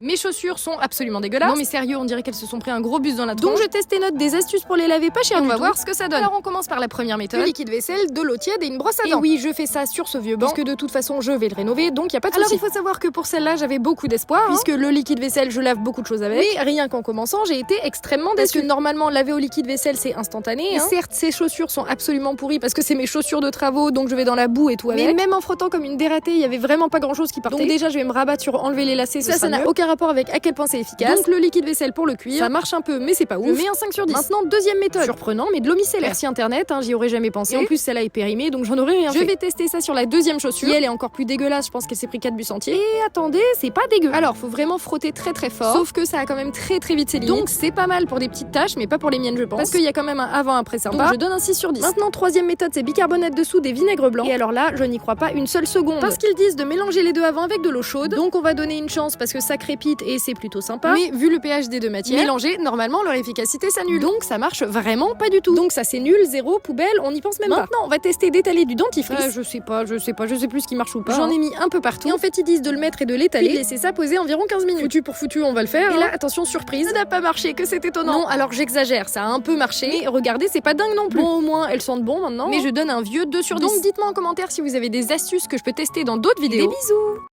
Mes chaussures sont absolument dégueulasses. Non mais sérieux, on dirait qu'elles se sont pris un gros bus dans la tronche. Donc je teste et note des astuces pour les laver pas cher. On va voir ce que ça donne. Alors on commence par la première méthode. Du liquide vaisselle, de l'eau tiède et une brosse à dents. Et oui, je fais ça sur ce vieux banc parce que de toute façon je vais le rénover, donc y a pas de souci. Alors il faut savoir que pour celle-là j'avais beaucoup d'espoir puisque le liquide vaisselle je lave beaucoup de choses avec. Mais rien qu'en commençant j'ai été extrêmement déçue. Parce que normalement laver au liquide vaisselle c'est instantané. Certes ces chaussures sont absolument pourries parce que c'est mes chaussures de travaux donc je vais dans la boue et tout avec. Mais même en frottant comme une dératée, il y avait vraiment pas grand chose qui partait. Donc déjà je vais me rabattre sur enlever les lacets. Ça n'a aucun rapport avec à quel point c'est efficace. Donc le liquide vaisselle pour le cuir, ça marche un peu mais c'est pas ouf. Je mets un 5 sur 10. Maintenant deuxième méthode, surprenant mais de l'eau micellaire. Merci internet, j'y aurais jamais pensé. Et en plus celle-là est périmée donc j'en aurais rien fait. Je vais tester ça sur la deuxième chaussure. Qui elle est encore plus dégueulasse, je pense qu'elle s'est pris 4 bus entiers. Et attendez, c'est pas dégueu. Alors faut vraiment frotter très très fort. Sauf que ça a quand même très vite ses limites. Donc c'est pas mal pour des petites taches mais pas pour les miennes je pense. Parce qu'il y a quand même un avant après sympa. Donc je donne un 6 sur 10. Maintenant troisième méthode, c'est bicarbonate de soude et vinaigre blanc. Et alors là, je n'y crois pas une seule seconde. Parce qu'ils disent de mélanger les deux avant avec de l'eau chaude. Donc on va donner une chance parce que ça crépite et c'est plutôt sympa. Mais vu le pH des deux matières, mélanger, normalement leur efficacité s'annule. Donc ça marche vraiment pas du tout. Donc ça c'est nul, zéro, poubelle, on n'y pense même pas. Maintenant on va tester d'étaler du dentifrice. Je sais plus ce qui marche ou pas. J'en ai mis un peu partout. Et en fait ils disent de le mettre et de l'étaler. Et de laisser ça poser environ 15 minutes. Foutu pour foutu, on va le faire. Et là, attention surprise, ça n'a pas marché, que c'est étonnant. Non, alors j'exagère, ça a un peu marché. Mais regardez, c'est pas dingue non plus. Bon au moins elles sentent bon maintenant. Mais je donne un vieux 2 sur 10. Donc dites-moi en commentaire si vous avez des astuces que je peux tester dans d'autres vidéos. Des bisous.